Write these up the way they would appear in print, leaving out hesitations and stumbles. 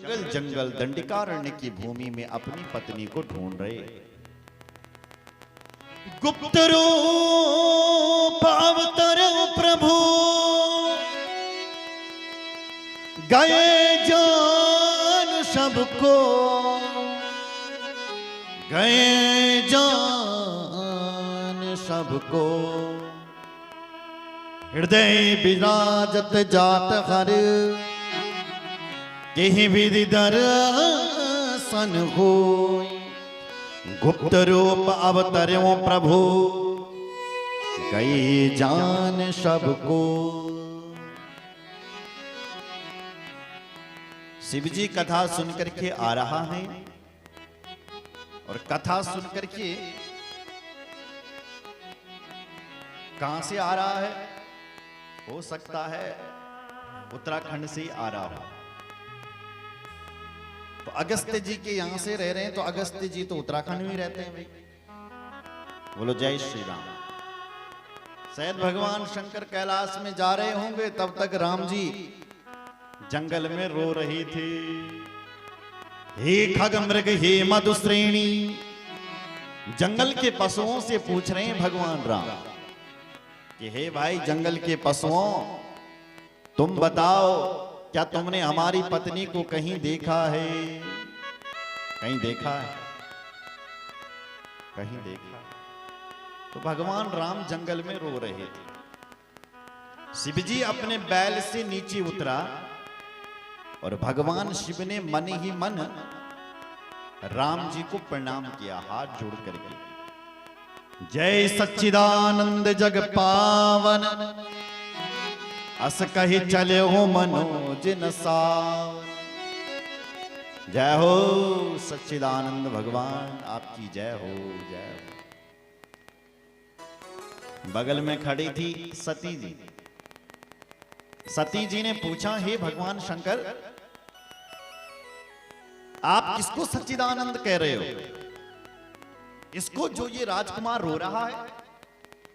जंगल जंगल दंडिकारण्य की भूमि में अपनी पत्नी को ढूंढ रहे। गुप्त रूप अवतरो प्रभु, गए जान सबको, गए जान सबको। हृदय विराजत जात हर, केहि विधि दर्शन होय। गुप्त रूप अवतरो प्रभु, गई जान सबको। शिवजी कथा सुनकर के आ रहा है और कथा सुनकर के कहां से आ रहा है? हो सकता है उत्तराखंड से ही आ रहा हो। तो अगस्त्य जी के यहां से रह रहे हैं, तो अगस्त्य जी तो उत्तराखंड में ही रहते हैं भाई। बोलो जय श्री राम। शायद भगवान शंकर कैलाश में जा रहे होंगे, तब तक राम जी जंगल में रो रही थी। हे खग मृग हे मधुश्रेणी, जंगल के पशुओं से पूछ रहे हैं भगवान राम कि हे भाई जंगल के पशुओं, तुम बताओ क्या तुमने हमारी पत्नी को कहीं देखा है? कहीं देखा है? कहीं देखा? तो भगवान राम जंगल में रो रहे थे। शिवजी अपने बैल से नीचे उतरा और भगवान शिव ने मन ही मन राम जी को प्रणाम किया, हाथ जोड़ करके। जय सच्चिदानंद जग पावन, अस कही चले हो मनोज न सावन। जय हो सच्चिदानंद भगवान, आपकी जय हो, जय हो। बगल में खड़ी थी सती जी। सती जी ने पूछा, हे भगवान शंकर, आप किसको सच्चिदानंद कह रहे हो? इसको जो ये राजकुमार रो रहा है,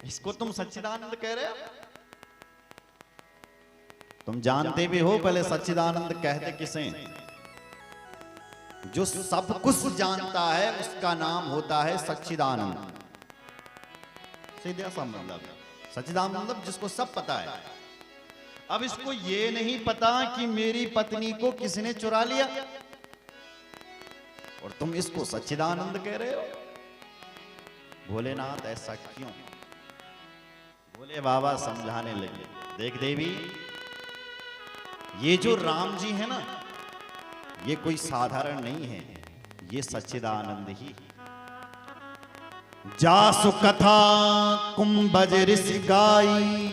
इसको तुम सच्चिदानंद कह रहे हो? तुम जानते भी हो पहले सच्चिदानंद कहते किसे? जो सब कुछ जानता है उसका नाम होता है सच्चिदानंद। सीधा सा मतलब सच्चिदानंद मतलब जिसको सब पता है। अब इसको ये नहीं पता कि मेरी पत्नी को किसने चुरा लिया और तुम इसको सच्चिदानंद कह रहे हो। भोलेनाथ ऐसा क्यों? भोले बाबा समझाने लगे, देख देवी, ये जो राम जी है ना, ये कोई साधारण नहीं है, ये सच्चिदानंद ही। जासु कथा कुंभज ऋषि गाई,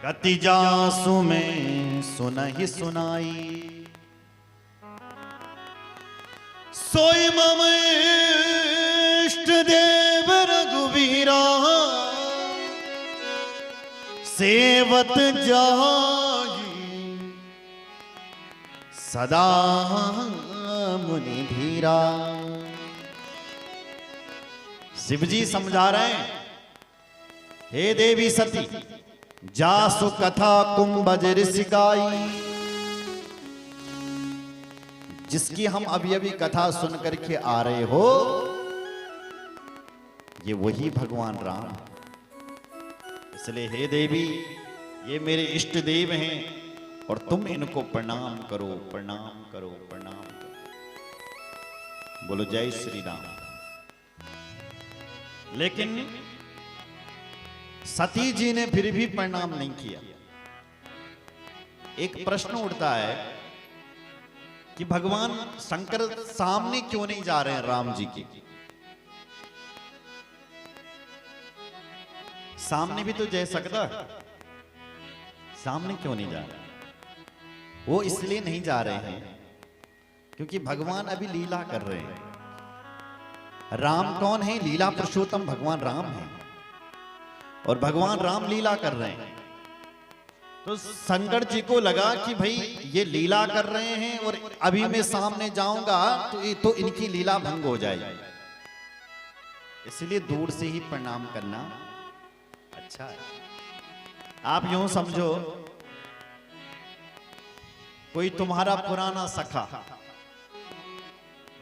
गति जासु में सुनहि सुनाई। सोई मम इष्ट देव रघुवीरा, सेवत जाई सदा मुनि धीरा। शिवजी समझा रहे हैं, हे देवी सती, जासु कथा कुंभज ऋषि गाई। जिसकी हम अभी अभी कथा सुन करके आ रहे हो, ये वही भगवान राम। इसलिए हे देवी, ये मेरे इष्ट देव हैं और तुम इनको प्रणाम करो, प्रणाम करो, प्रणाम करो। बोलो जय श्री राम। लेकिन सती जी ने फिर भी प्रणाम नहीं किया। एक प्रश्न उठता है कि भगवान शंकर सामने क्यों नहीं जा रहे हैं राम जी के? सामने भी तो जा सकता, सामने क्यों नहीं जा रहे? वो इसलिए नहीं जा रहे हैं क्योंकि भगवान अभी लीला कर रहे हैं। राम कौन है? लीला पुरुषोत्तम भगवान राम है और भगवान राम लीला कर रहे हैं। तो शंकर जी को लगा कि भाई ये लीला कर रहे हैं और अभी मैं सामने जाऊंगा तो इनकी लीला भंग हो जाएगी, इसलिए दूर से ही प्रणाम करना अच्छा है। आप यूं समझो, कोई तुम्हारा पुराना सखा,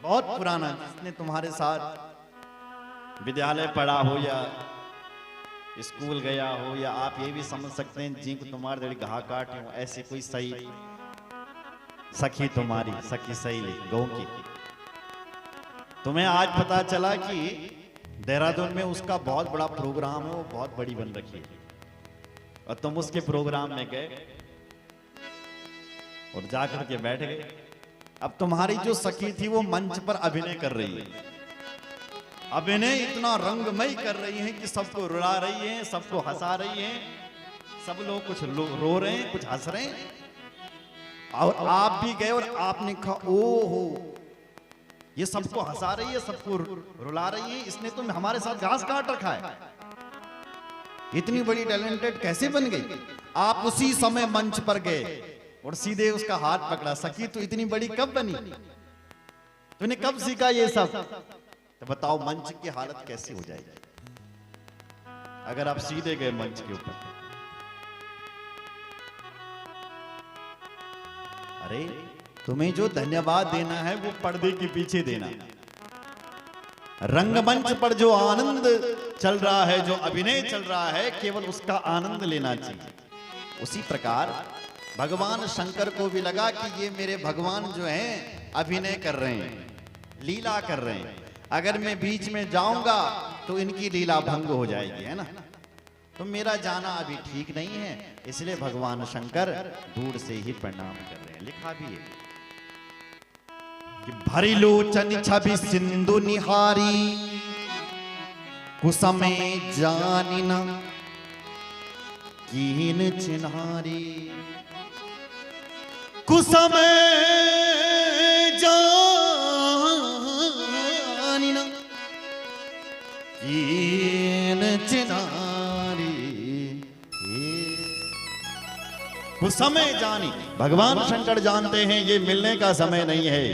बहुत पुराना, जिसने तुम्हारे साथ विद्यालय पढ़ा हो या स्कूल गया हो, या आप ये भी समझ सकते हैं जी को तुम्हारे दड़ी घा काट हो, ऐसे कोई सही सखी तुम्हारी, सखी सहेली गौ की, तुम्हें आज पता चला कि देहरादून में उसका बहुत बड़ा प्रोग्राम है, वो बहुत बड़ी बन रखी है, और तुम उसके प्रोग्राम में गए और जाकर के बैठ गए। अब तुम्हारी जो सखी थी वो मंच पर अभिनय कर रही है, अभिनय इतना रंगमय कर रही है कि सबको रुला रही है, सबको हंसा रही है, सब लोग कुछ रो रहे हैं, कुछ हंस रहे हैं, और आप भी गए और आपने कहा ओहो ये सबको हंसा रही है, सबको रुला रही है, इसने तो हमारे साथ घास काट रखा है, इतनी बड़ी टैलेंटेड कैसे बन गई। आप उसी समय मंच पर गए और सीधे उसका हाथ पकड़ा, सखी तू इतनी बड़ी कब बनी, तूने कब सीखा ये सब, तो बताओ मंच की हालत कैसी हो जाएगी अगर आप सीधे गए मंच के ऊपर। अरे तुम्हें जो धन्यवाद देना है वो पर्दे के पीछे देना, रंगमंच पर जो आनंद चल रहा है, जो अभिनय चल रहा है, केवल उसका आनंद लेना चाहिए। उसी प्रकार भगवान शंकर को भी लगा कि ये मेरे भगवान जो हैं अभिनय कर रहे हैं, लीला कर रहे हैं, अगर मैं बीच में जाऊंगा तो इनकी लीला भंग हो जाएगी, है ना, तो मेरा जाना अभी ठीक नहीं है, इसलिए भगवान शंकर दूर से ही प्रणाम कर रहे हैं। लिखा भी है कि भरी लोचन छवि सिंधु निहारी, कुसमे जानिना कीन चिन्हारी, कुसमे जानिना कीन चिन्हारी, कुसमे जानी, भगवान शंकर जानते हैं ये मिलने का समय नहीं है,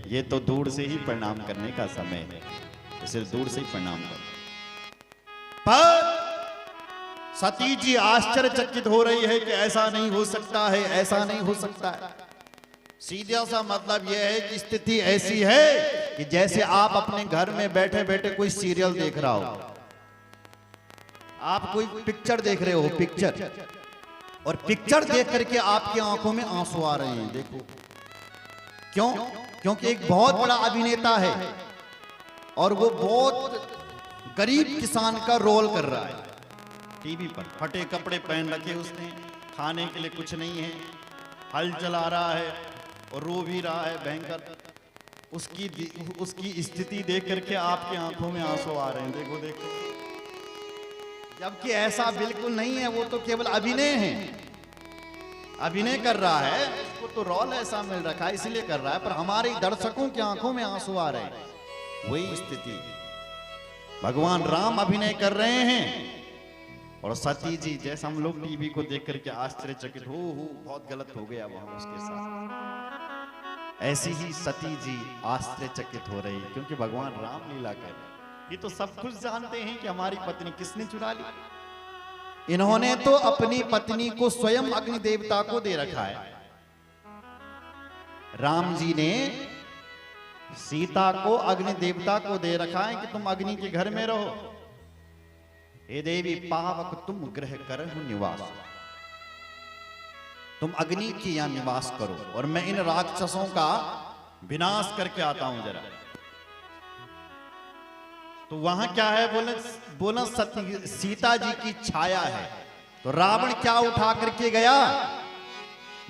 ये तो दूर से ही प्रणाम करने का समय है, इसे दूर से ही प्रणाम करो। पर सती जी आश्चर्यचकित हो रही है कि ऐसा नहीं हो सकता है, ऐसा नहीं हो सकता है। सीधा सा मतलब यह है कि स्थिति ऐसी है कि जैसे आप अपने घर में बैठे बैठे कोई सीरियल देख रहा हो, आप कोई पिक्चर देख रहे हो, पिक्चर, और पिक्चर देख करके आपकी आंखों में आंसू आ रहे हैं। देखो क्यों? क्योंकि एक बहुत बड़ा अभिनेता है और वो बहुत गरीब किसान का रोल कर रहा है टीवी पर, फटे कपड़े पहन रखे उसने, खाने के लिए कुछ नहीं है, हल चला रहा है और रो भी रहा है भयंकर, उसकी स्थिति देख करके आपकी आंखों में आंसू आ रहे हैं। देखो देखो, जबकि ऐसा बिल्कुल नहीं है, वो तो केवल अभिनय है, अभिनय कर रहा है, उसको तो रोल ऐसा मिल रखा है इसलिए कर रहा है, पर हमारे दर्शकों की आंखों में आंसू आ रहे हैं। वही स्थिति भगवान राम अभिनय कर रहे हैं और सती जी, जैसा हम लोग टीवी को देख करके आश्चर्यचकित हो बहुत गलत हो गया वहां उसके साथ, ऐसी ही सती जी आश्चर्यचकित हो रही क्योंकि भगवान राम लीला कर रहे। ये तो सब कुछ जानते हैं कि हमारी पत्नी किसने चुरा ली, इन्होंने तो अपनी पत्नी को स्वयं अग्नि देवता को दे रखा है। राम जी ने सीता को अग्नि देवता को दे रखा है कि तुम अग्नि के घर में रहो, हे देवी पावक तुम ग्रह करहु निवास, तुम अग्नि की यहां निवास करो और मैं इन राक्षसों का विनाश करके आता हूं जरा। तो वहां क्या है, बोला सीता जी की छाया है, तो रावण क्या उठा करके गया,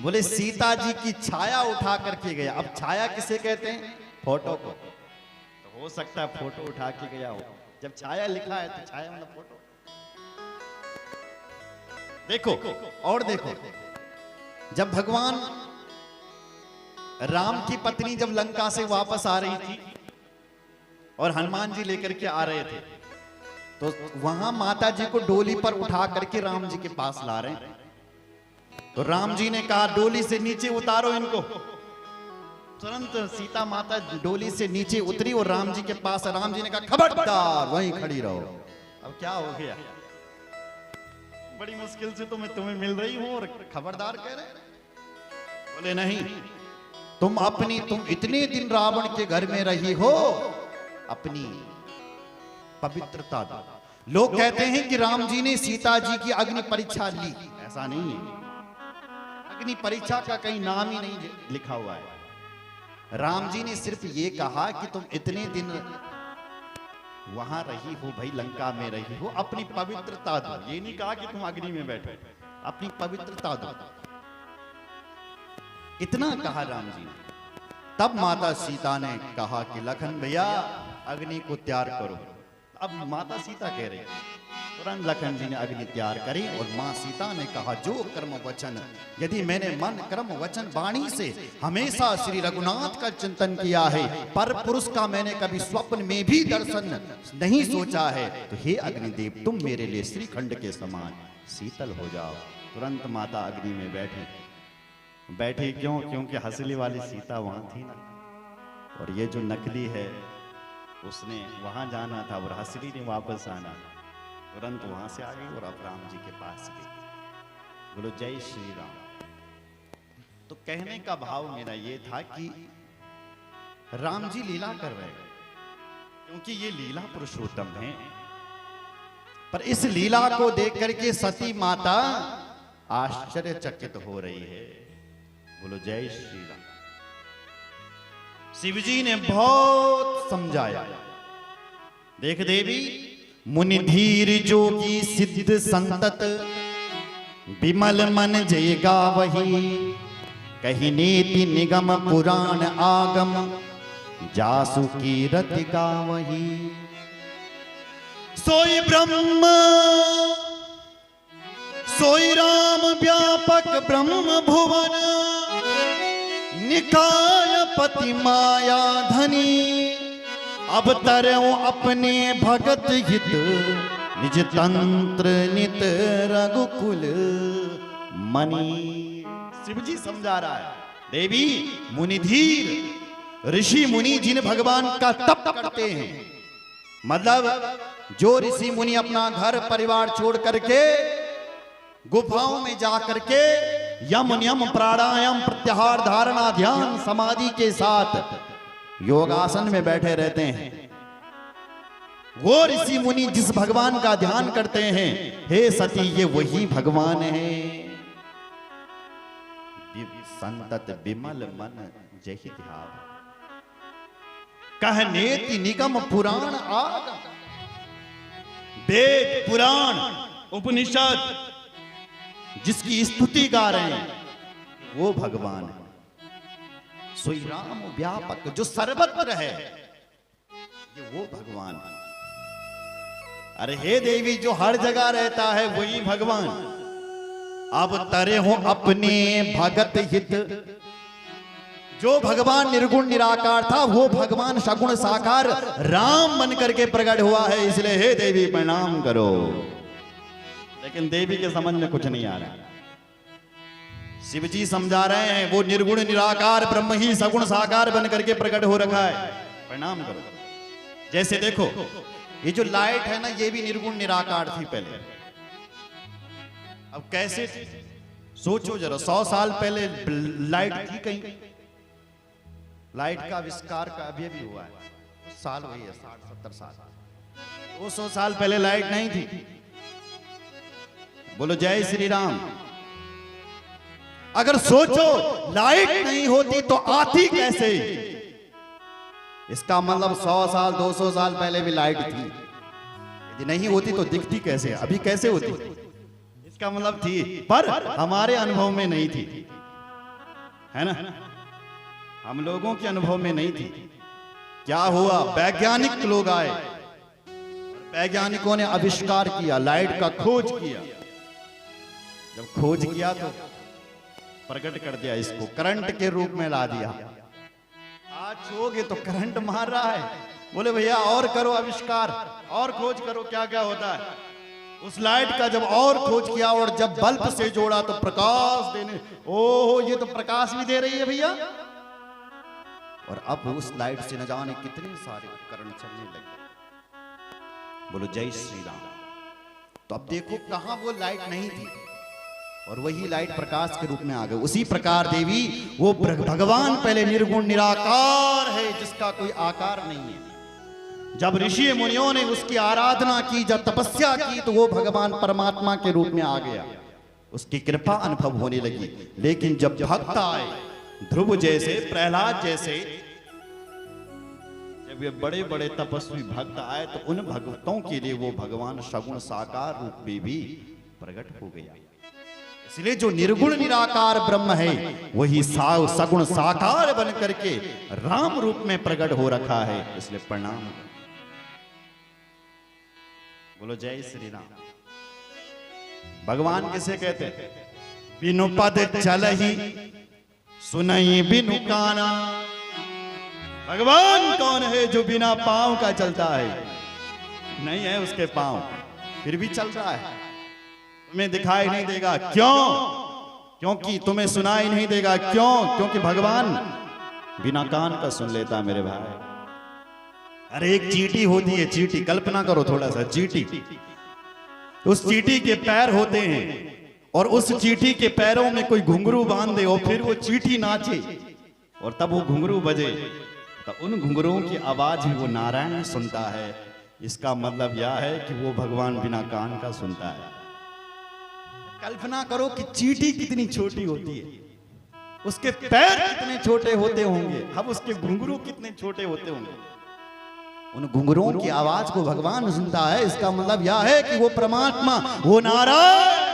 बोले सीता जी की छाया उठा करके गया। अब छाया किसे कहते हैं, फोटो को, तो हो सकता है फोटो उठा के गया हो, जब छाया लिखा है तो छाया मतलब फोटो। देखो और देखो, जब भगवान राम की पत्नी जब लंका से वापस आ रही थी और हनुमान जी लेकर के आ रहे थे, तो वहां माता जी को डोली पर उठा करके राम जी के पास ला रहे हैं, तो राम जी ने कहा डोली से नीचे उतारो इनको। तुरंत सीता माता डोली से नीचे उतरी और राम जी के पास, राम जी ने कहा खबरदार वहीं खड़ी रहो। अब क्या हो गया, बड़ी मुश्किल से तो मैं तुम्हें मिल रही हूं और खबरदार कह रहे। बोले नहीं, तुम इतने दिन रावण के घर में रही हो, अपनी पवित्रता दो। लोग कहते हैं कि राम जी ने सीता जी की अग्नि परीक्षा ली, ऐसा नहीं है। अग्नि परीक्षा का कहीं नाम ही नहीं लिखा हुआ है। राम जी ने सिर्फ ये कहा कि तुम इतने दिन वहां रही हो, भाई लंका में रही हो, अपनी पवित्रता दो। ये नहीं कहा कि तुम अग्नि में बैठो, अपनी पवित्रता दो, इतना कहा राम जी ने। तब माता सीता ने कहा कि लखन भैया अग्नि को तैयार करो। अब माता सीता कह रही, तुरंत लखन जी ने अग्नि तैयार करी और मां सीता ने कहा, जो कर्म वचन यदि मैंने मन कर्म वचन वाणी से हमेशा श्री रघुनाथ का चिंतन किया है, पर पुरुष का मैंने कभी स्वप्न में भी दर्शन नहीं सोचा है, तो हे अग्निदेव तुम मेरे लिए श्रीखंड के समान शीतल हो जाओ। तुरंत माता अग्नि में बैठी क्यों? क्योंकि हंसली वाली सीता वहां थी ना, और ये जो नकली है उसने वहां जाना था और हंसली ने वापस आना। तुरंत वहां से आ गई और अब राम जी के पास गई। बोलो जय श्री राम। तो कहने का भाव मेरा ये था कि राम जी लीला कर रहे हैं, क्योंकि ये लीला पुरुषोत्तम है। पर इस लीला को देख करके सती माता आश्चर्यचकित हो रही है। बोलो जय श्री राम। शिव जी ने बहुत समझाया, देख देवी मुनि धीर जोगी सिद्ध संतत, विमल मन जय गावही, कही नीति निगम पुराण आगम, जासु कीरत गावही। सोई ब्रह्म सोई राम व्यापक ब्रह्म भुवन, निकाय पति माया धनी, अब तरऊ अपने भगत हित, निज तंत्र नित रघुकुल मणि। शिव जी समझा रहा है, देवी मुनिधीर ऋषि मुनि जिन भगवान का तप करते हैं, मतलब जो ऋषि मुनि अपना घर परिवार छोड़ करके गुफाओं में जा करके यम नियम प्राणायाम प्रत्याहार धारणा ध्यान समाधि के साथ योगासन में बैठे रहते हैं, वो ऋषि मुनि जिस भगवान का ध्यान करते हैं, हे सती ये वही भगवान है। संतत विमल मन जहि ध्याव, कह नेति निगम पुराण आगम। वेद पुराण उपनिषद जिसकी स्तुति गा रहे हैं वो भगवान है। सोई राम व्यापक जो सर्वत्र है, ये वो भगवान है। अरे हे देवी जो हर जगह रहता है वही भगवान। अब तरे हो अपने भगत हित, जो भगवान निर्गुण निराकार था वो भगवान सगुण साकार राम बन करके प्रकट हुआ है, इसलिए हे देवी प्रणाम करो। लेकिन देवी के समझ में कुछ नहीं आ रहा। शिव जी समझा रहे हैं वो निर्गुण निराकार ब्रह्म ही सगुण साकार बन करके प्रकट हो रखा है, प्रणाम करो। जैसे देखो ये जो लाइट है ना, ये भी निर्गुण निराकार थी पहले। अब कैसे थी सोचो जरा, 100 साल पहले लाइट थी कहीं? लाइट का आविष्कार का अभी भी हुआ है, साल वही है 60-70 साल। 200 साल पहले लाइट नहीं थी। बोलो जय श्री राम। अगर सोचो लाइट नहीं होती तो आती कैसे? इसका मतलब 100 साल 200 साल पहले भी लाइट थी। यदि नहीं होती तो दिखती कैसे? अभी कैसे होती? इसका मतलब थी, पर हमारे अनुभव में नहीं थी, है ना? हम लोगों के अनुभव में नहीं थी। क्या हुआ? वैज्ञानिक लोग आए, वैज्ञानिकों ने आविष्कार किया, लाइट का खोज किया। जब खोज किया तो प्रकट कर दिया, इसको करंट के रूप में ला दिया। आज छूओगे तो करंट मार रहा है। बोले भैया और करो आविष्कार, और खोज करो क्या क्या होता है। उस लाइट का जब और खोज किया और जब बल्ब से जोड़ा तो प्रकाश देने, ओहो ये तो प्रकाश भी दे रही है भैया। और अब उस लाइट से न जाने कितने सारे उपकरण चलने लगे। बोलो जय श्री राम। तो अब देखो कहां वो लाइट नहीं थी, और वही लाइट प्रकाश के रूप में आ गए। उसी प्रकार देवी वो भगवान पहले निर्गुण निराकार है, जिसका कोई आकार नहीं है। जब ऋषि मुनियों ने उसकी आराधना की, जब तपस्या की, तो वो भगवान परमात्मा के रूप में आ गया, उसकी कृपा अनुभव होने लगी। लेकिन जब भक्त आए, ध्रुव जैसे, प्रहलाद जैसे, जब ये बड़े बड़े तपस्वी भक्त आए, तो उन भक्तों के लिए वो भगवान सगुण साकार रूप में भी प्रकट हो गया। इसलिए जो निर्गुण निराकार ब्रह्म है, वही सगुण साकार बन करके राम रूप में प्रकट हो रखा है। इसलिए प्रणाम। बोलो जय श्री राम। भगवान किसे कहते हैं? बिनु पद चलहि सुनहि बिनु काना। भगवान कौन है जो बिना पांव का चलता है? नहीं है उसके पांव, फिर भी चल रहा है। तुम्हें दिखाई नहीं देगा, क्यों? क्योंकि तुम्हें सुनाई नहीं देगा, क्यों? क्योंकि भगवान बिना कान का सुन लेता मेरे भाई। अरे एक चींटी होती है, चींटी, कल्पना करो थोड़ा सा, चींटी। उस चींटी के पैर होते हैं और उस चींटी के पैरों में कोई घुंघरू बांध दे और फिर वो चींटी नाचे और तब वो घुंघरू बजे, तो उन घुंघरुओं की आवाज ही वो नारायण सुनता है। इसका मतलब यह है कि वो भगवान बिना कान का सुनता है। कल्पना करो कि चींटी कितनी छोटी होती है, उसके पैर कितने छोटे होते होंगे, अब उसके घुंघरू कितने छोटे होते होंगे। उन घुंघरुओं की आवाज को भगवान सुनता है। इसका मतलब यह है कि वो परमात्मा, वो नारायण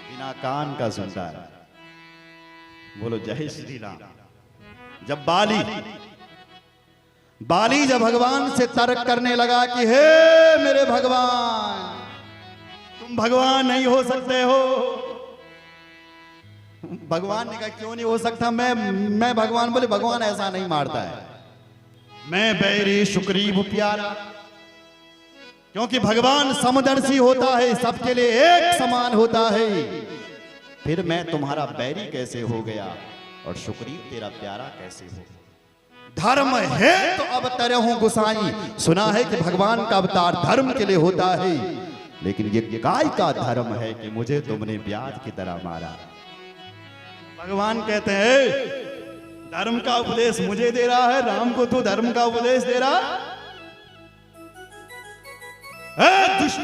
बिना कान का सुनता है। बोलो जय श्री राम। जब बाली जब भगवान से तर्क करने लगा कि हे मेरे भगवान, तुम भगवान नहीं हो सकते हो। भगवान ने कहा क्यों नहीं हो सकता? मैं भगवान बोले, भगवान ऐसा नहीं मारता है, मैं बैरी सुग्रीव प्यारा। क्योंकि भगवान समदर्शी होता है, सबके लिए एक समान होता है। फिर मैं तुम्हारा बैरी कैसे हो गया और सुग्रीव तेरा प्यारा कैसे हो? धर्म है तो अवतार हूं गोसाई। सुना है कि भगवान का अवतार धर्म के लिए होता है, लेकिन ये काय का धर्म है कि मुझे तुमने ब्याज की तरह मारा? भगवान कहते हैं धर्म का उपदेश मुझे दे रहा है, राम को तू धर्म का उपदेश दे रहा है? दुष्ट,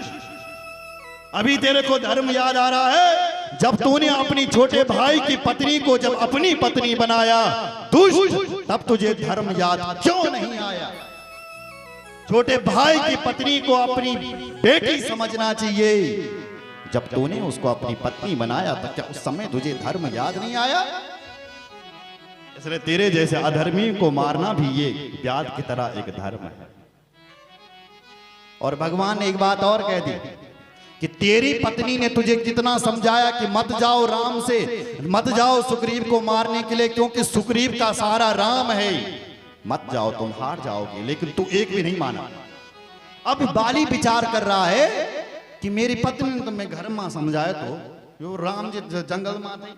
अभी तेरे को धर्म याद आ रहा है जब तूने अपनी छोटे भाई की पत्नी को जब अपनी पत्नी बनाया? दुष्ट, तब तुझे धर्म याद क्यों नहीं आया? छोटे भाई की पत्नी को अपनी बेटी समझना चाहिए। जब तूने उसको अपनी पत्नी बनाया तो क्या उस समय तुझे धर्म याद नहीं आया? इसलिए तेरे जैसे अधर्मी को मारना भी ये ब्याज की तरह एक धर्म है। और भगवान ने एक बात और कह दी कि तेरी पत्नी ने तुझे कितना समझाया कि मत जाओ राम से, मत जाओ सुग्रीव को मारने के लिए, क्योंकि सुग्रीव का सहारा राम है, मत जाओ तुम हार जाओगे, लेकिन तू एक भी नहीं माना। अब बाली विचार कर रहा है कि मेरी पत्नी ने तो मैं घर में समझाया, तो राम जी जंगल में आते,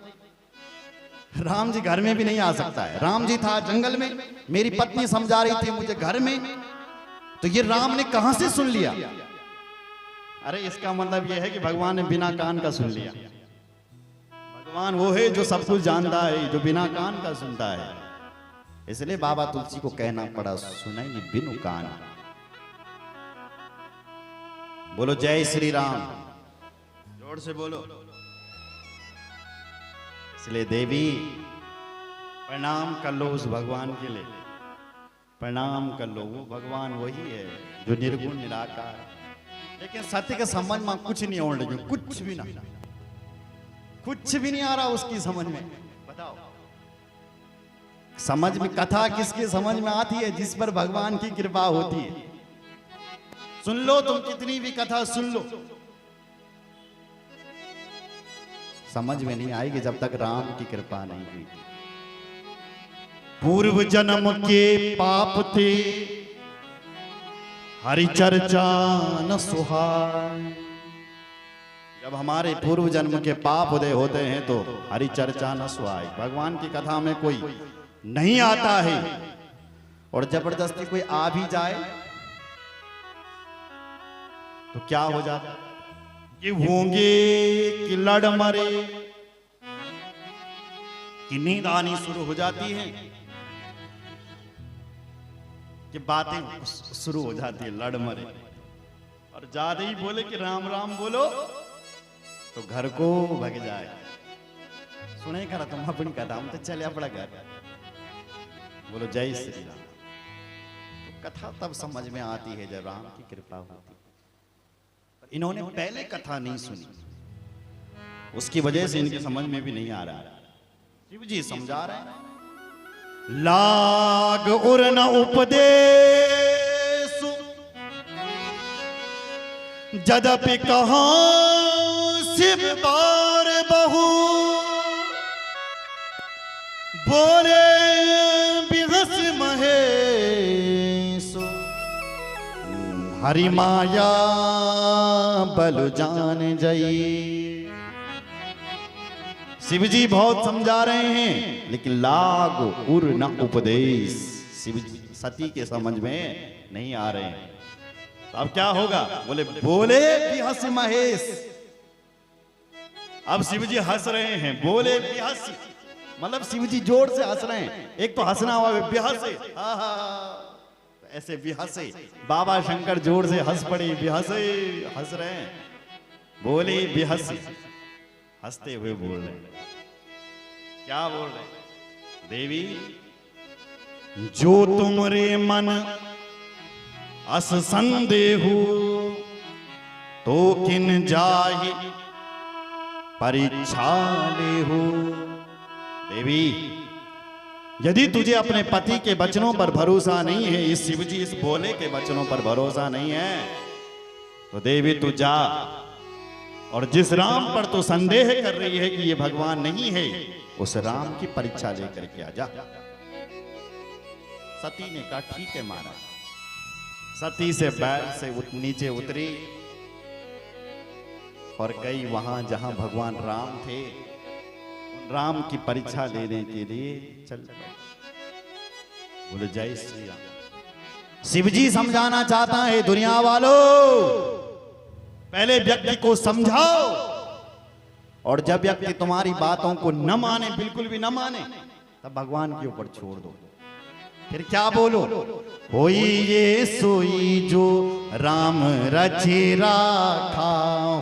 राम जी घर में भी नहीं आ सकता है। राम जी था जंगल में, मेरी पत्नी समझा रही थी मुझे घर में, तो ये राम ने कहां से सुन लिया? अरे इसका मतलब यह है कि भगवान ने बिना कान का सुन लिया। भगवान वो है जो सब कुछ जानता है, जो बिना कान का सुनता है। इसलिए बाबा तुलसी को कहना पड़ा, सुनाई बिनु कान। बोलो जय श्री राम, जोर से बोलो। इसलिए देवी प्रणाम कर लो उस भगवान के लिए, प्रणाम कर लो। वो भगवान वही है जो निर्गुण निराकार। लेकिन सत्य के समझ में कुछ नहीं होने लगे, कुछ भी ना, कुछ भी नहीं आ रहा उसकी समझ में। बताओ समझ में कथा किसके समझ में आती है? जिस पर भगवान की कृपा होती है। सुन लो तुम कितनी भी कथा सुन लो, समझ में नहीं आएगी जब तक राम की कृपा नहीं हुई। पूर्व जन्म के पाप थे हरि चर्चा न सुहाय। जब हमारे पूर्व जन्म के पाप उदय होते हैं तो हरि चर्चा न सुहाय, भगवान की कथा में कोई नहीं आता है। और जबरदस्ती कोई आ भी जाए तो क्या हो जाता? कि होंगे कि लड़ मरे, कि नींद आनी शुरू हो जाती है, कि बातें शुरू हो जाती है लड़ मरे, और ज्यादा ही बोले कि राम राम बोलो तो घर को भग जाए। सुने करा तुम अपनी कथा, हम तो चले अपना घर, बोलो जय श्री राम। तो कथा तब समझ में आती है जब राम की कृपा होती। इन्होंने पहले कथा नहीं सुनी, उसकी वजह से इनके समझ में भी नहीं आ रहा। शिव जी समझा रहे हैं, लाग उर न उपदेश जदपि कहा शिव बार बहु, बोले बिहस महेश हरि माया बल जान जई। शिव जी बहुत समझा रहे हैं, लेकिन लाग उर न उपदेश शिव जी सती के समझ में नहीं आ रहे हैं। तो अब क्या होगा? बोले बोले भी हंस महेश। अब शिव जी हंस रहे हैं, बोले भी हंस, मतलब शिव जी जोर से हंस रहे हैं। एक तो हंसना हुआ बेहसे, ऐसे बेहसे बाबा शंकर जोर से हंस पड़े, बेहसे हंस रहे हैं, बोले बेहस, हंसते हुए बोल रहे हैं। क्या बोल रहे हैं? देवी जो तुमरे मन अस संदेहु, तो किन जाहि परीक्षा लेहु। देवी यदि तुझे अपने पति के वचनों पर भरोसा नहीं है, इस शिव जी इस बोले के वचनों पर भरोसा नहीं है, तो देवी तू जा, और जिस राम पर तो संदेह कर रही है कि ये भगवान नहीं है, उस राम की परीक्षा लेकर के आ जा। सती ने कहा ठीक है महाराज। सती से बैल से नीचे उतरी और गई वहां जहां भगवान राम थे, राम की परीक्षा लेने के लिए चल पड़ी। बोले जय श्री राम। शिव जी समझाना चाहता है दुनिया वालों, पहले व्यक्ति को समझाओ, और जब व्यक्ति तुम्हारी बातों को न माने, बिल्कुल भी न माने, तब भगवान के ऊपर छोड़ दो। फिर क्या बोलो? होई ये सोई जो राम रचे राखा,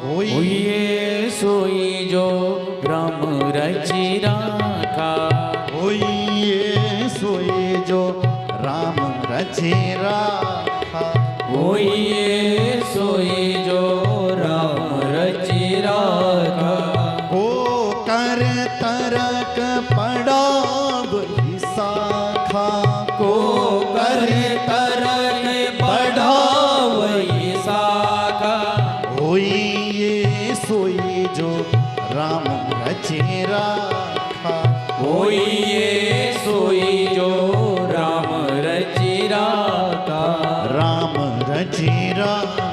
होई ये सोई जो राम रचे राखा, होई ये सोई जो राम रचे राखा, होई ये सोई जो राम रचे राखा। हो कर तरक पड़ा वही शाखा, को कर तरक पड़ा वही शाखा, होई ये सोई जो राम रचे राखा, होई ये सोई जो राम रचे राखा, राम रचे राखा,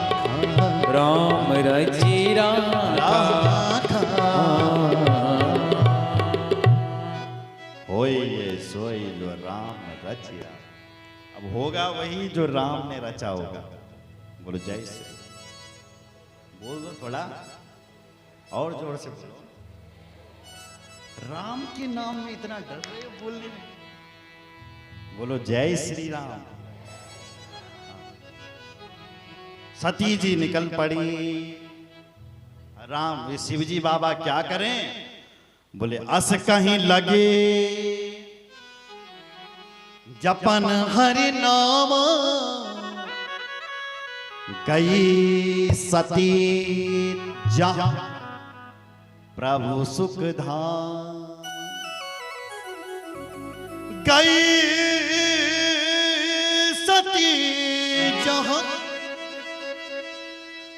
राम रचे राखा। होई ये सोई जो राम रचे राखा। अब होगा वही जो राम ने रचा होगा। बोलो जय श्री। बोल दो थोड़ा और जोर से बोलो। राम के नाम में इतना डर रहे हो बोलने में? बोलो जय श्री राम। सती जी निकल पड़ी। राम शिव जी बाबा क्या करें? बोले अस कहीं लगे जपन हरि नाम, गई सती जहां प्रभु सुख धाम, गई सती जहां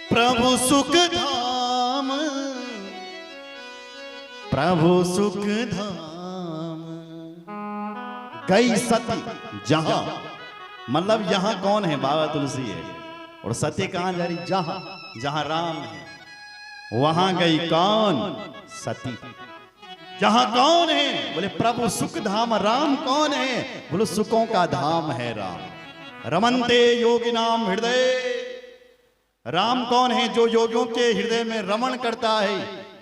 प्रभु सुख धाम, प्रभु सुख धाम। गई सती जहां, मतलब यहां कौन है? बाबा तुलसी है। और सती कहां जा रही? जहां जहां राम है वहां गई कौन? सती। जहां कौन है? बोले प्रभु सुख धाम। राम कौन है? बोले सुखों का धाम है राम। रमन्ते योगिनाम हृदय राम कौन है? जो योगियों के हृदय में रमण करता है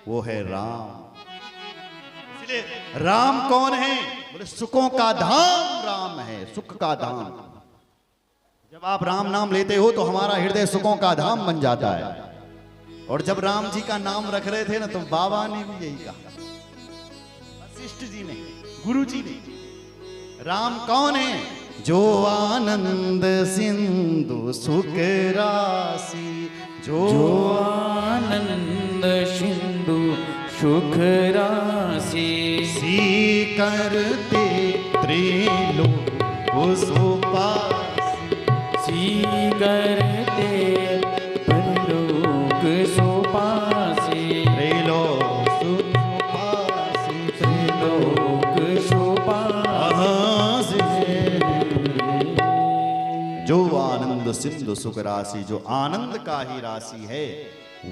वो है राम। इसलिए राम कौन है? बोले सुखों का धाम राम है, सुख का धाम। जब आप राम नाम लेते हो तो हमारा हृदय सुखों का धाम बन जाता है। और जब राम जी का नाम रख रहे थे ना तो बाबा ने भी यही कहा, वशिष्ठ जी ने, गुरु जी ने। राम कौन है? जो आनंद सिंधु सुख राशि, जो आनंद सिंधु सुख राशि, सी करते त्रिलोक सुपासी, सी करते परलोक सुपासी, त्रिलोक सुपासी, त्रिलोक सुपासी। जो आनंद सिंधु सुख राशि, जो आनंद का ही राशि है,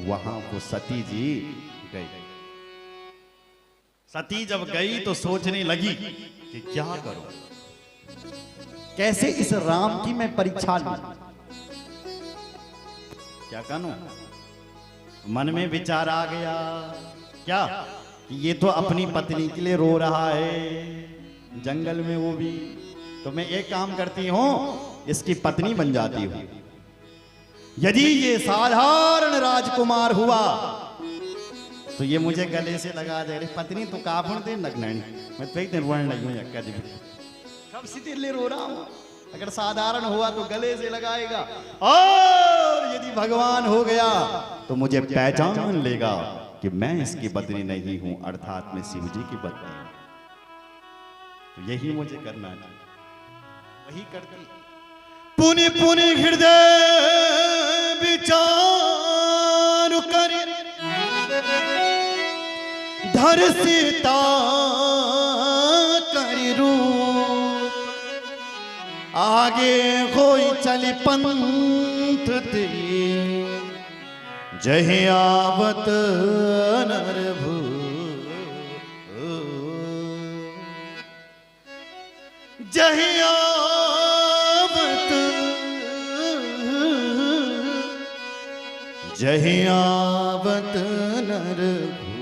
वहां वो सती जी गई। सती जब गई तो सोचने लगी कि क्या करूं, कैसे इस राम की मैं परीक्षा लूं, क्या करूं। मन में विचार आ गया क्या कि ये तो अपनी पत्नी के लिए रो रहा है जंगल में, वो भी तो मैं एक काम करती हूं, इसकी पत्नी बन जाती हूं। यदि ये साधारण राजकुमार हुआ तो ये मुझे गले से लगा दे। अरे पत्नी तो काफन दे नगनैनी, मैं तो एक दिन रोने लगी हूं यक्का जी, कब सीधे ले रो रहा हूं। अगर साधारण हुआ तो गले से लगाएगा, और यदि भगवान हो गया तो मुझे पहचान लेगा कि मैं इसकी पत्नी नहीं हूं, अर्थात मैं शिव जी की पत्नी हूं। तो यही मुझे करना है, वही करती। पुनि पुनि हृदय विचार कर धर सीता कर रूप, आगे कोई चली पंथ तेरी, जहि आवत नर भू, जहि आवत, जहि आवत नर भू।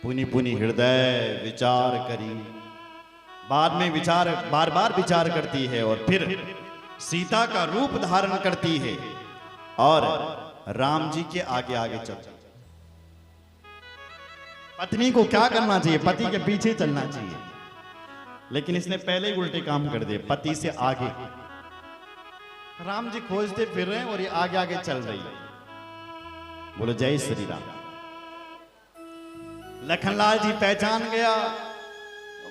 पुनि पुनि हृदय विचार करी, बाद में विचार बार बार विचार करती है और फिर सीता का रूप धारण करती है और राम जी के आगे आगे चलती। पत्नी को क्या करना चाहिए? पति के पीछे चलना चाहिए, लेकिन इसने पहले ही उल्टे काम कर दिए, पति से आगे। राम जी खोजते फिर रहे हैं और ये आगे आगे चल रही है। बोलो जय श्री राम। लखनलाल जी पहचान गया,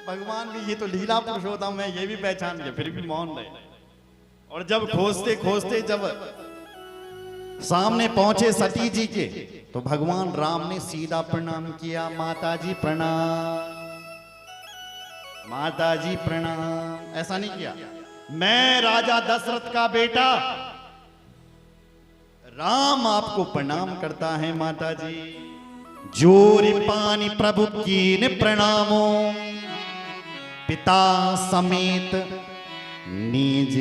भगवान भी ये तो लीला पुरुषोत्तम है, ये भी पहचान गया, फिर भी मौन रहे। और जब खोजते खोजते जब सामने पहुंचे सती जी के, तो भगवान राम ने सीधा प्रणाम किया, माता जी प्रणाम, माता जी प्रणाम। ऐसा नहीं किया, मैं राजा दशरथ का बेटा राम आपको प्रणाम करता है माता जी। जोरी पानी प्रभु कीन प्रणामो, पिता समेत निज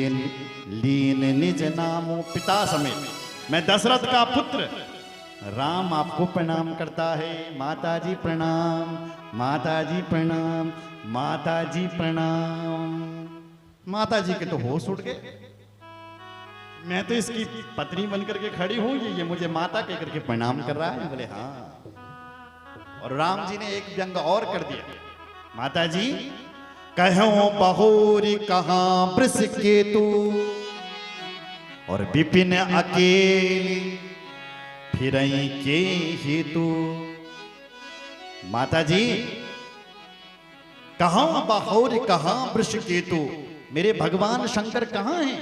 लीन निज नामो। पिता समेत मैं दशरथ का पुत्र राम आपको प्रणाम करता है। माता जी प्रणाम, माता जी प्रणाम, माता जी प्रणाम। माता जी के तो होश उठ गए, मैं तो इसकी पत्नी बनकर के खड़ी हूं, ये मुझे माता कह करके प्रणाम कर रहा है। बोले हाँ। और राम जी ने एक व्यंग और कर दिया, माता जी कहो बहोरी कहां वृष केतु, और विपिन अकेले फिरई के हेतु। माता जी कहां बहोरी कहां वृष केतु, मेरे भगवान शंकर कहां हैं?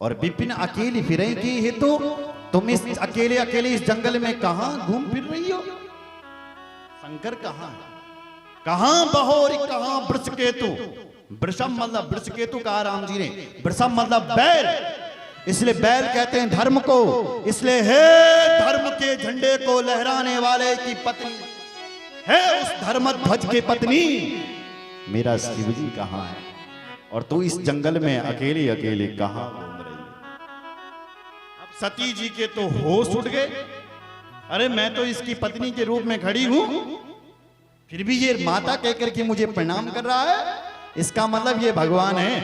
और विपिन अकेली फिरई के हेतु, तुम इस अकेले अकेले इस जंगल में कहां घूम फिर रही हो? शंकर कहां है? कहां बहोरी कहां वृषकेतु। वृषम मतलब वृषकेतु कहा राम जी ने, वृषम मतलब बैल, इसलिए बैल कहते हैं धर्म को। इसलिए हे धर्म के झंडे को लहराने वाले की पत्नी, है उस धर्म ध्वज की पत्नी, मेरा शिव जी कहां है? और तू इस जंगल में अकेले अकेले कहां घूम रही है? सती जी के तो होश उठ गए। अरे मैं तो इसकी पत्नी के रूप में खड़ी हूं, फिर भी ये माता कहकर के मुझे प्रणाम कर रहा है। इसका मतलब ये भगवान है,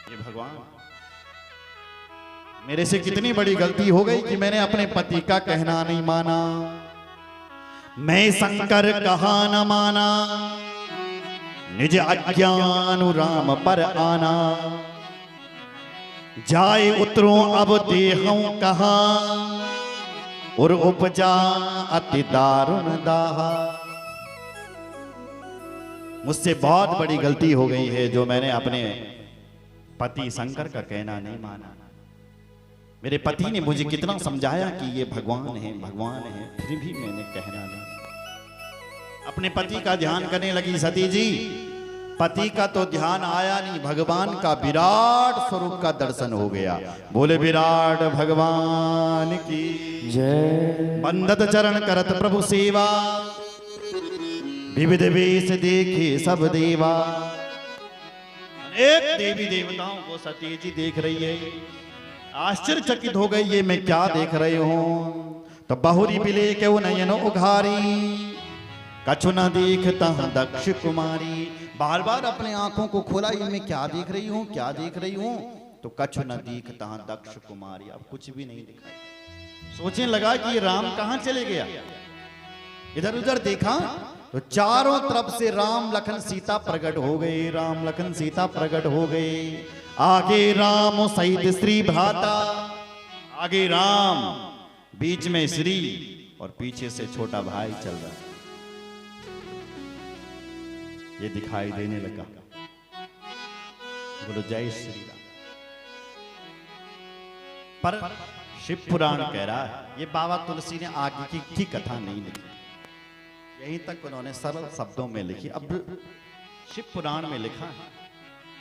ये भगवान। मेरे से कितनी बड़ी गलती हो गई कि मैंने अपने पति का कहना नहीं माना। मैं शंकर कहा न माना, निज अज्ञान राम पर आना। जाए उतरो अब देहूं कहा, और उपजा अति दारुण दाहा। मुझसे बहुत बड़ी गलती हो गई है जो मैंने अपने पति शंकर का कहना नहीं माना। मेरे पति ने मुझे कितना समझाया कि ये भगवान है, भगवान है, फिर भी मैंने कहना नहीं। अपने पति का ध्यान करने लगी सती जी। पति का तो ध्यान आया नहीं, भगवान का विराट स्वरूप का दर्शन हो गया। बोले विराट भगवान की जय। बंदत चरण करत प्रभु सेवा, विविध वेश देखे सब देवा। एक देवी देवताओं को सती जी देख रही है, आश्चर्यचकित हो गई, ये मैं क्या देख रही हूं। तो बहुरी बिले के नयन उघारी, कछु न देखता दक्ष कुमारी। बार बार अपने आंखों को खोला, ये मैं क्या देख रही हूं, क्या देख रही हूं। तो कछु न देखता दक्ष कुमारी, अब कुछ भी नहीं दिखाई। सोचने लगा कि ये राम कहां चले गया। इधर उधर देखा तो चारों तरफ से राम लखन सीता प्रकट हो गए, राम लखन सीता प्रकट हो गए। आगे राम सहित श्री भ्राता, आगे राम, बीच में श्री, और पीछे से छोटा भाई चल रहा है। ये दिखाई देने लगा। बोलो जय श्री राम। पर शिव पुराण कह रहा है, ये बाबा तुलसी ने आगे की कथा नहीं लिखी, यहीं तक उन्होंने सरल शब्दों में लिखी। अब शिव पुराण में लिखा है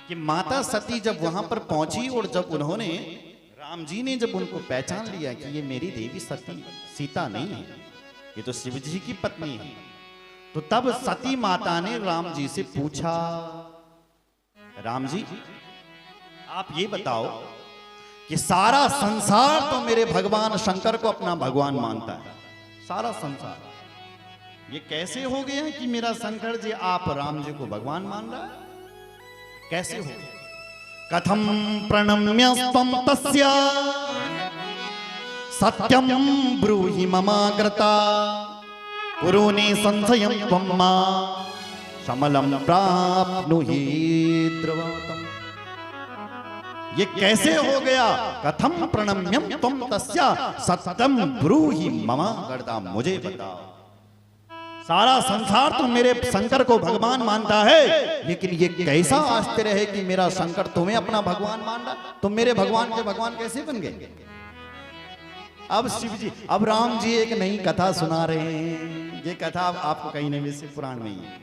कि माता सती जब वहां पर पहुंची और जब उन्होंने, राम जी ने जब उनको पहचान लिया कि ये मेरी देवी सती सीता नहीं है, ये तो शिव जी की पत्नी है, तो तब सती माता ने राम जी से पूछा, राम जी आप ये बताओ कि सारा संसार तो मेरे भगवान शंकर को अपना भगवान मानता है, सारा संसार, ये कैसे हो गया कि मेरा शंकर जी आप राम जी को भगवान मान रहा है, कैसे हो गया? कथम प्रणम्यस्त्वं तस्य सत्यम ब्रूहि ममाग्रता, कुरुनि संशयं त्वं मा समलं प्राप्नुहि द्रवतम। ये कैसे हो गया? कथम प्रणम्यं त्वं तस्य सत्यम ब्रूहि ममाग्रता, मुझे बताओ। सारा संसार तो मेरे शंकर को भगवान मानता है, लेकिन ये कैसा आश्चर्य है कि मेरा शंकर तुम्हें अपना भगवान मान रहा, तुम मेरे भगवान के भगवान कैसे बन गए? अब शिव जी, अब राम जी एक नई कथा सुना रहे हैं। ये कथा आपको कहीं नहीं मिली, शिव पुराण में ही है।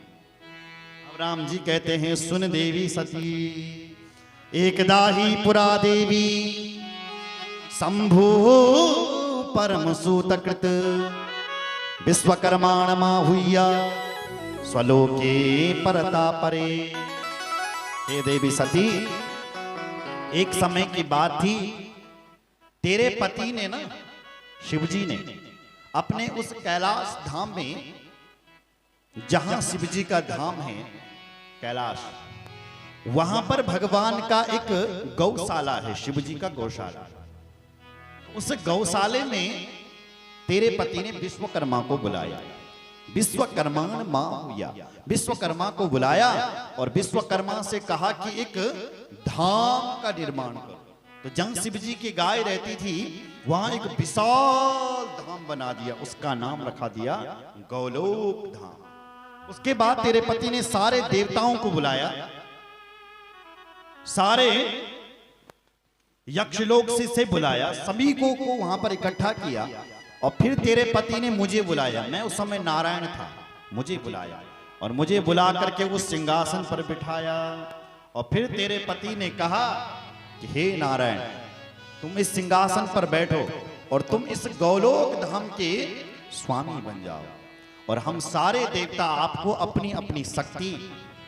अब राम जी कहते हैं, सुन देवी सती एकदा ही पुरा देवी शंभु परम सूतकृत विश्वकर्माण माहुया स्वलोके परता परे। हे देवी सती, एक समय की बात थी, तेरे पति ने ना, शिवजी ने अपने उस कैलाश धाम में, जहां शिवजी का धाम है कैलाश, वहां पर भगवान का एक गौशाला है, शिवजी का गौशाला। उस गौशाले में तेरे पति ने विश्वकर्मा को बुलाया, विश्वकर्माण माहुया, विश्वकर्मा को बुलाया और विश्वकर्मा से कहा कि एक धाम का निर्माण करो। तो जहां शिव जी की गाय रहती थी वहां एक विशाल धाम बना दिया, उसका नाम रखा दिया गौलोक धाम। उसके बाद तेरे पति ने सारे देवताओं को बुलाया, सारे यक्षलोक से बुलाया, सभी को वहां पर इकट्ठा किया। और फिर तेरे पति ने मुझे बुलाया, मैं उस समय नारायण था, मुझे बुलाया और मुझे बुला करके उस सिंहासन पर बिठाया। और फिर तेरे पति ने कहा कि हे नारायण, तुम इस सिंहासन पर बैठो और तुम इस गौलोक धाम के स्वामी बन जाओ, और हम सारे देवता आपको अपनी अपनी शक्ति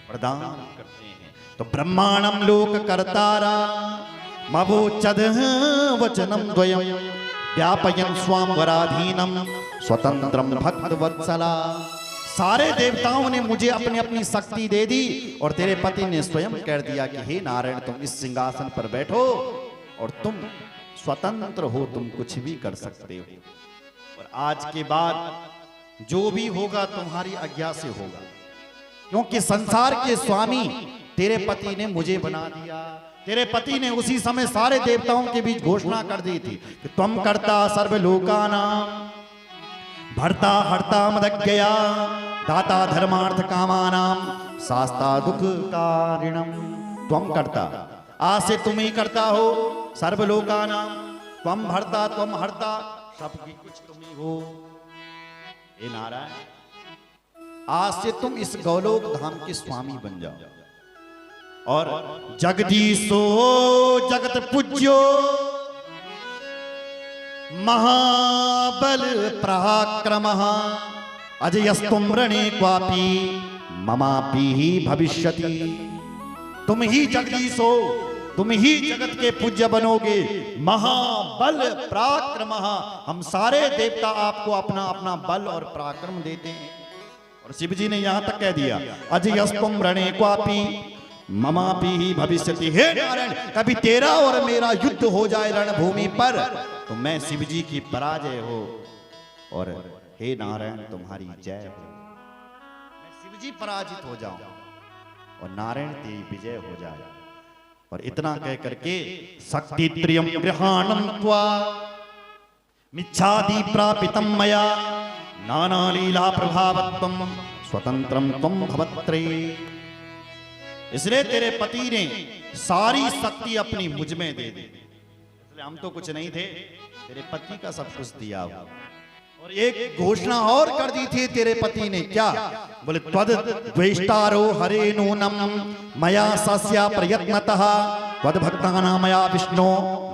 प्रदान करते हैं। तो ब्रह्मांडम लोक कर्तारा मवोचद वचनम द्वयम व्यापयन् स्वाम वराधीनम स्वतंत्रम भक्तवत्सला। सारे देवताओं ने मुझे अपनी अपनी शक्ति दे दी और तेरे पति ने स्वयं कह दिया कि हे नारायण तुम इस सिंहासन पर बैठो और तुम स्वतंत्र हो, तुम कुछ भी कर सकते हो और आज के बाद जो भी होगा तुम्हारी आज्ञा से होगा, क्योंकि संसार के स्वामी तेरे पति ने मुझे बना दिया। तेरे पति ने उसी समय सारे देवताओं के बीच घोषणा कर दी थी कि त्वं कर्ता सर्वलोकानां भर्ता हर्ता मदज्ञया दाता धर्मार्थ कामानां शास्ता दुख कारिणम। त्वं कर्ता, आज से तुम ही करता हो, सर्वलोकानां त्वं भर्ता त्वं हर्ता, सबकी कुछ तुम ही हो। हे नारायण आज से तुम इस गौलोक धाम के स्वामी बन जाओ और जगदीशो जगत पूज्यो महाबल पराक्रमः अजयस्तुम रणे क्वापि ममापि ही भविष्यति। तुम ही जगदीश हो, तुम ही जगत के पूज्य बनोगे, महाबल पराक्रमः। हम सारे देवता आपको अपना अपना बल और पराक्रम देते हैं। और शिव जी ने यहां तक कह दिया अजयस्तुम रणे क्वापि ममापि ही भविष्यति। हे नारायण कभी तेरा और मेरा युद्ध हो जाए रणभूमि पर तो मैं शिव जी की पराजय हो और हे नारायण तुम्हारी जय हो। मैं शिव जी पराजित हो जाऊं और नारायण तेरी विजय हो जाए। और इतना कह करके शक्ति त्रियम गृहाणं त्वा मिच्छादि प्रापितम मया नाना लीला प्रभावत्वम स्वतंत्रम त्वं भवत्रे। इसलिए तेरे पति ने सारी शक्ति अपनी मुझ में दे दी, इसलिए हम तो कुछ नहीं थे, तेरे पति का सब कुछ दिया। और एक घोषणा और कर दी थी तेरे पति ने, क्या बोले त्वद द्वेष्टारो हरे नूनम मया सस्या प्रयत्नतः त्वद भक्तानां मया विष्णु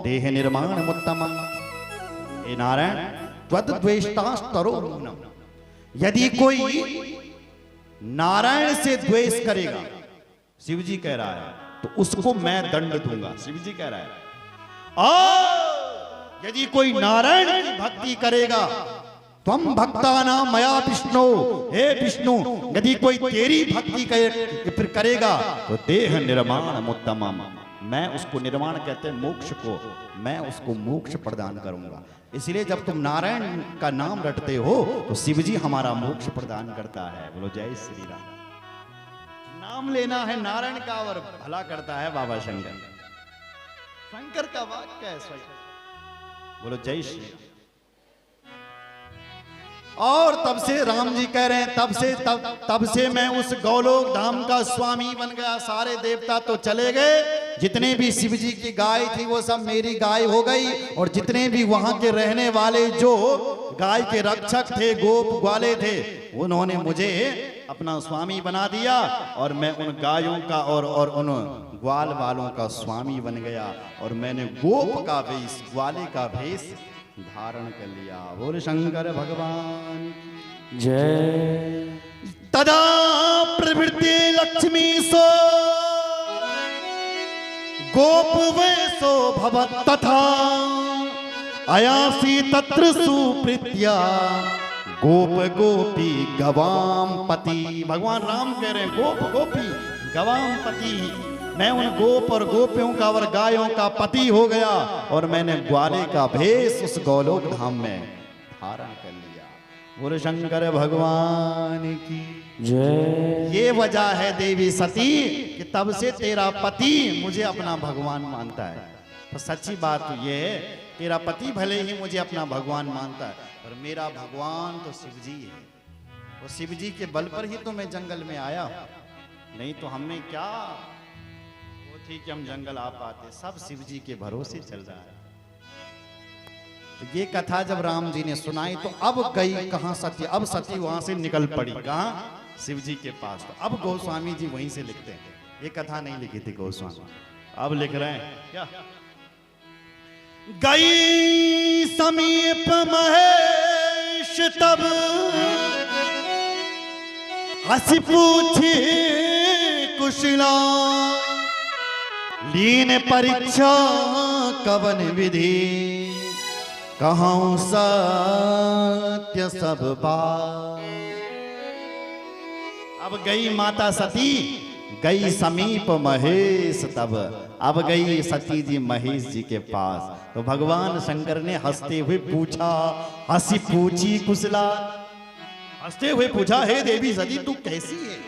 देह निर्माण उत्तमम्। हे नारायण त्वद द्वेष्टास्तरो नूनम, यदि कोई नारायण से द्वेष करेगा, शिव जी कह रहा है, तो उसको मैं दंड दूंगा। शिव जी कह रहा है और यदि कोई नारायण की भक्ति करेगा त्वं भक्तानां मया विष्णु, हे विष्णु यदि कोई तेरी भक्ति करेगा तो देह निर्माण उत्तमम्, मैं उसको निर्माण कहते हैं मोक्ष को, मैं उसको मोक्ष प्रदान करूंगा। इसलिए जब तुम नारायण का नाम रटते हो तो शिव जी हमारा मोक्ष प्रदान करता है। बोलो जय श्री राम। नाम लेना है नारायण का और भला करता है बाबा शंकर। शंकर का वाक्य है स्वयं। बोलो जय श्री राम। और तब से राम जी कह रहे हैं तब से मैं उस गौलोक धाम का स्वामी बन गया। सारे देवता तो चले गए, जितने भी शिव जी की गाय थी वो सब मेरी गाय हो गई, और जितने भी वहां के रहने वाले जो गाय के रक्षक थे, गोप ग्वाले थे, उन्होंने मुझे अपना स्वामी बना दिया और मैं उन गायों का और उन ग्वाल वालों का स्वामी बन गया। और मैंने गोप का वेश, ग्वाले का भेष धारण कर लिया। बोल शंकर भगवान जय। तदा प्रवृत्ति लक्ष्मी सो गोप वैसो भवत तथा अयासी तत्र सुप्रीत्या गोप गोपी गवाम पति। भगवान राम कह रहे हैं गोप गोपी गवाम पति, मैं उन गोप और गोपियों का और गायों का पति हो गया और मैंने ग्वाले का भेष उस गौलोक धाम में धारण कर लिया। बोले शंकर भगवान की जय। ये वजह है देवी सती कि तब से तेरा पति मुझे अपना भगवान मानता है। तो सच्ची बात तो ये है, तेरा पति भले ही मुझे अपना भगवान मानता है पर मेरा भगवान तो शिव जी है। वो शिव जी के बल पर ही तो मैं जंगल में आया, नहीं तो हमें क्या वो थी कि हम जंगल आ पाते। सब शिव जी के भरोसे चल रहा है। तो ये कथा जब राम जी ने सुनाई तो अब गई कहां सती, अब सती वहां से निकल पड़ी कहां, शिव जी के पास। तो अब गोस्वामी जी वहीं से लिखते हैं, ये कथा नहीं लिखी थी गोस्वामी, अब लिख रहे हैं क्या। गई समीप महेश तब हंसी पूछी कुशला, लीन परीक्षा कवन विधि, कहूं सत्य सब बात। अब गई माता सती, गई समीप महेश तब। अब गई सती जी महेश जी के पास। तो भगवान शंकर ने हंसते हुए पूछा, हंसी पूछी कुशला, हंसते हुए पूछा, हे देवी सती तू कैसी है?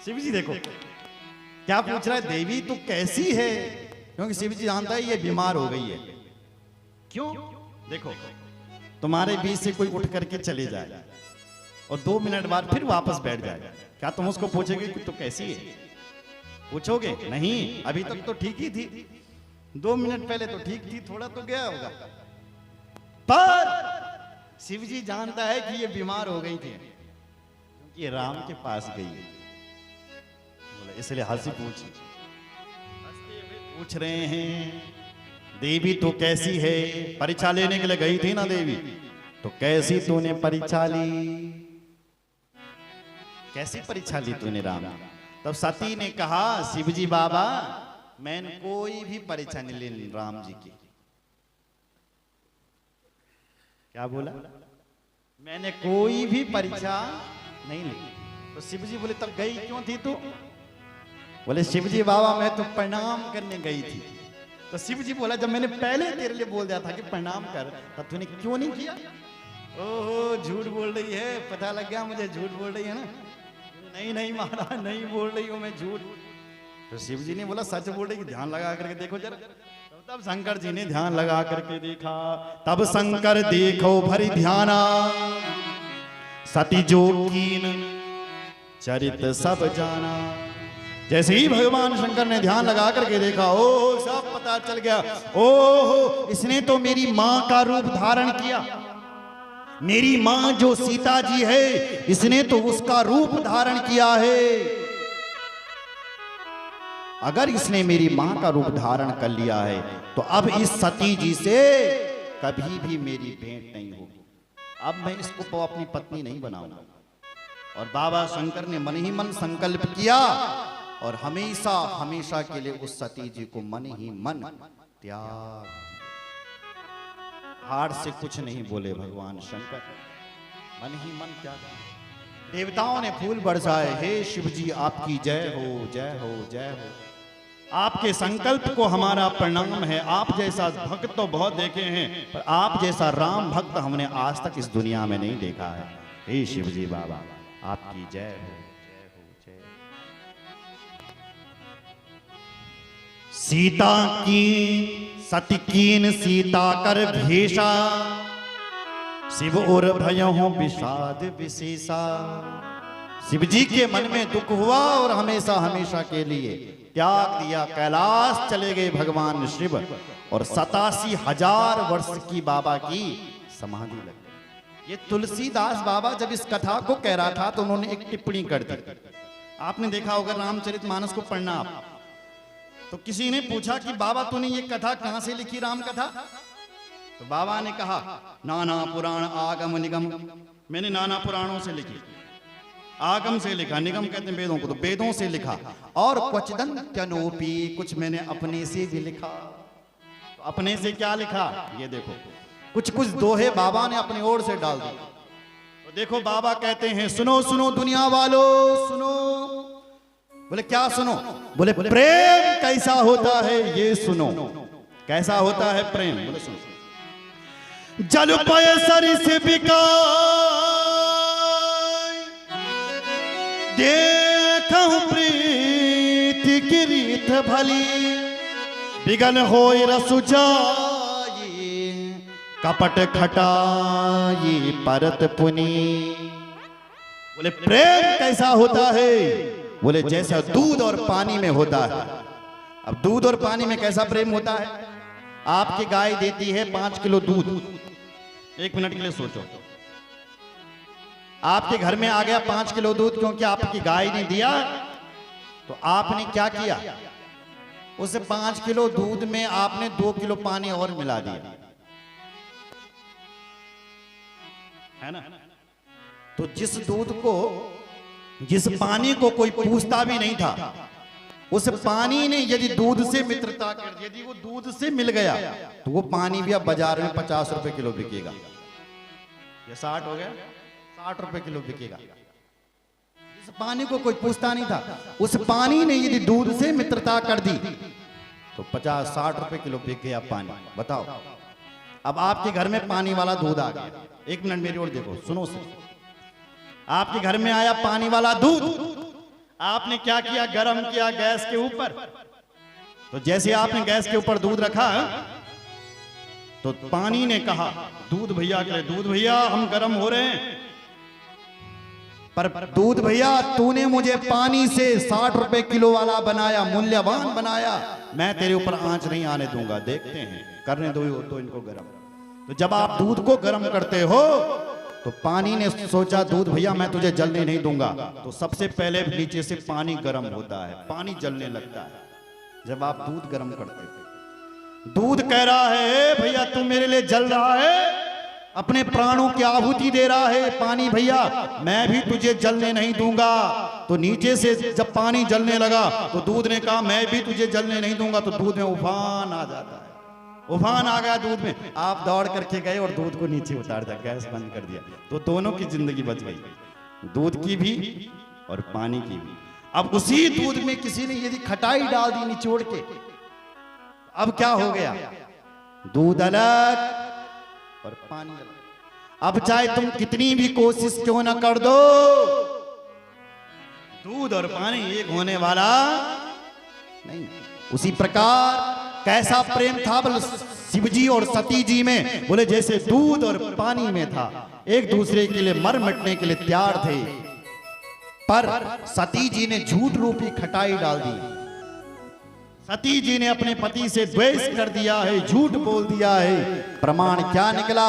शिव जी देखो क्या पूछ रहा है, देवी तू कैसी है? क्योंकि शिव जी जानता है ये बीमार हो गई है। क्यों? देखो तुम्हारे बीच से कोई उठ करके चले जाए और 2 मिनट बाद फिर वापस बैठ जाए, क्या तुम उसको पूछोगे कि तू कैसी है? पूछोगे नहीं, अभी तक तो ठीक ही थी, 2 मिनट पहले तो ठीक थी, थोड़ा तो गया होगा। पर शिव जी जानता है कि ये बीमार हो गई थी क्योंकि ये राम के पास गई है, इसलिए हंसी पूछ रहे हैं, देवी तो कैसी है? परीक्षा लेने के लिए गई थी ना देवी, तो कैसी तूने परीक्षा ली? कैसी परीक्षा ली तूने राम? तब सती ने कहा, शिवजी बाबा मैंने कोई भी परीक्षा नहीं ली राम जी की। क्या बोला? मैंने कोई भी परीक्षा नहीं ली। तो शिवजी बोले तब गई क्यों थी तू? बोले शिवजी बाबा मैं तो प्रणाम करने गई थी। तो शिवजी बोला जब मैंने पहले तेरे लिए बोल दिया था कि प्रणाम कर, तब तूने क्यों नहीं किया? ओहो झूठ बोल रही है, पता लग गया मुझे झूठ बोल रही है ना। नहीं नहीं महाराज नहीं बोल रही हूं मैं झूठ। तो शिव जी ने बोला सच बोल रही, ध्यान लगा करके देखो जरा। तब शंकर जी ने ध्यान लगा करके देखा, तब शंकर देखो भरी ध्याना, सती जो कीन चरित सब जाना। जैसे ही भगवान शंकर ने ध्यान लगा करके देखा, ओ सब पता चल गया, ओहो इसने तो मेरी मां का रूप धारण किया। मेरी मां जो सीता जी है, इसने तो उसका रूप धारण किया है। अगर इसने मेरी मां का रूप धारण कर लिया है, तो अब इस सती जी से कभी भी मेरी भेंट नहीं होगी। अब मैं इसको अपनी पत्नी नहीं बनाऊंगा। और बाबा शंकर ने मन ही मन संकल्प किया और हमेशा हमेशा के लिए उस सती जी को मन ही मन त्याग। हार से कुछ नहीं बोले भगवान शंकर, मन ही मन त्याग। देवताओं ने फूल बरसाए, हे शिव जी आपकी जय हो जय हो जय हो। आपके संकल्प को हमारा प्रणाम है। आप जैसा भक्त तो बहुत देखे हैं, पर आप जैसा राम भक्त हमने आज तक इस दुनिया में नहीं देखा है। हे शिव जी बाबा आपकी जय हो जय हो जय। सीता की सती कीन सीता कर भेषा, शिव और भयहु विषाद विशेषा। शिव जी के मन में दुख हुआ और हमेशा हमेशा के लिए त्याग दिया। कैलाश चले गए भगवान शिव और 87,000 वर्ष की बाबा की समाधि लग गई। ये तुलसीदास बाबा जब इस कथा को कह रहा था तो उन्होंने एक टिप्पणी कर दी। आपने देखा होगा रामचरितमानस को पढ़ना आप, तो किसी ने पूछा कि बाबा तूने ये कथा कहां से लिखी राम कथा? तो बाबा ने कहा नाना पुराण आगम निगम, मैंने नाना पुराणों से लिखी। आगम से लिखा, निगम कहते हैं वेदों को, तो वेदों से लिखा। और क्वचिदन्त्यनोपि, कुछ मैंने अपने से भी लिखा। तो अपने से क्या लिखा ये देखो, कुछ कुछ दोहे बाबा ने अपनी ओर से डाल दी। तो देखो बाबा कहते हैं सुनो सुनो दुनिया वालों सुनो। बोले क्या सुनो? बोले प्रेम कैसा होता है ये सुनो। कैसा होता है प्रेम? बोले सुनो। जल पय सरिस देखूं प्रीति की रीत भली, बिगन होय रसु जाई कपट खटाई परत पुनी। बोले प्रेम कैसा होता है? बोले जैसा दूध और पानी में होता है। अब दूध और पानी में कैसा प्रेम होता है? आपकी गाय देती है 5 किलो दूध। 1 मिनट के लिए सोचो, आपके घर में आ गया 5 किलो दूध, क्योंकि आपकी गाय ने दिया, तो आपने क्या किया? उस 5 किलो दूध में आपने 2 किलो पानी और मिला दिया, है ना? तो जिस दूध को, जिस पानी को कोई पूछता भी नहीं था, उस पानी ने यदि दूध से मित्रता कर, यदि वो दूध से मिल गया तो वो पानी भी अब बाजार में 50 रुपए किलो बिकेगा, ये 60 हो गया, 60 रुपए किलो बिकेगा। इस पानी को कोई पूछता नहीं था, उस पानी ने यदि दूध से मित्रता कर दी तो 50-60 रुपए किलो बिक गया पानी। बताओ, अब आपके घर में पानी वाला दूध आ गया, एक मिनट मेरी ओर देखो, सुनो से। आपके घर में आया पानी वाला दूध, आपने क्या किया, गरम किया गैस के ऊपर। तो जैसे आपने गैस के ऊपर दूध रखा तो पानी ने कहा दूध भैया के लिए, दूध भैया हम गरम हो रहे हैं, पर दूध भैया तूने मुझे पानी से 60 रुपए किलो वाला बनाया, मूल्यवान बनाया, मैं तेरे ऊपर आंच नहीं आने दूंगा, देखते हैं, करने दो तो इनको गरम। तो जब आप दूध को गरम करते हो तो पानी ने सोचा दूध भैया मैं तुझे जलने नहीं दूंगा, तो सबसे पहले नीचे से पानी गर्म होता है, पानी जलने लगता है जब आप दूध गर्म करते हो। दूध कह रहा है भैया तू मेरे लिए जल रहा है, अपने प्राणों की आहुति दे रहा है, पानी भैया मैं भी तुझे जलने नहीं दूंगा। तो नीचे से जब पानी जलने लगा तो दूध ने कहा मैं भी तुझे जलने नहीं दूंगा, तो दूध में उफान आ जाता है, उफान आ गया दूध में, आप दौड़ करके गए और दूध को नीचे उतार दिया, गैस बंद कर दिया, तो दोनों की जिंदगी बच गई, दूध की भी और पानी की भी। अब उसी दूध में किसी ने यदि खटाई डाल दी निचोड़ के, अब क्या हो गया, दूध अलग और पानी अलग। अब चाहे तुम कितनी भी कोशिश क्यों ना कर दो, दूध और पानी एक होने वाला नहीं। उसी प्रकार कैसा प्रेम था बोले शिवजी और सती जी में, बोले जैसे दूध और पानी में था, एक दूसरे के लिए मर मिटने के लिए तैयार थे, पर सती जी ने झूठ रूपी खटाई डाल दी। सती जी ने अपने पति से द्वेष कर दिया है, झूठ बोल दिया है, प्रमाण क्या निकला,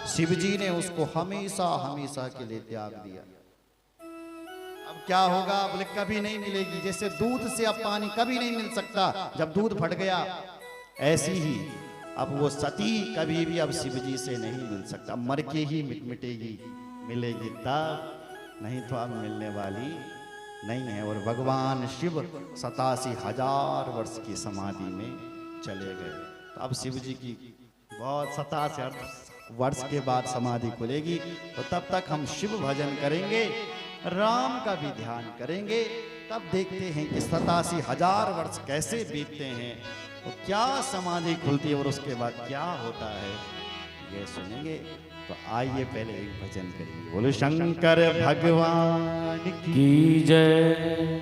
शिवजी ने उसको हमेशा हमेशा के लिए त्याग दिया। अब क्या होगा, बोले कभी नहीं मिलेगी, जैसे दूध से अब पानी कभी नहीं मिल सकता जब दूध फट गया, ऐसी ही अब वो सती कभी भी अब शिवजी से नहीं मिल सकता, मर के ही मिटेगी, मिलेगी तब, नहीं तो अब मिलने वाली नहीं है। और भगवान शिव 87,000 वर्ष की समाधि में चले गए। तो अब शिव जी की बहुत 87 वर्ष के बाद समाधि खुलेगी, तो तब तक हम शिव भजन करेंगे, राम का भी ध्यान करेंगे, तब देखते हैं कि 87,000 वर्ष कैसे बीतते हैं, तो क्या समाधि खुलती है और उसके बाद क्या होता है, ये सुनेंगे। तो आइए पहले एक भजन करेंगे। बोलो शंकर भगवान की जय।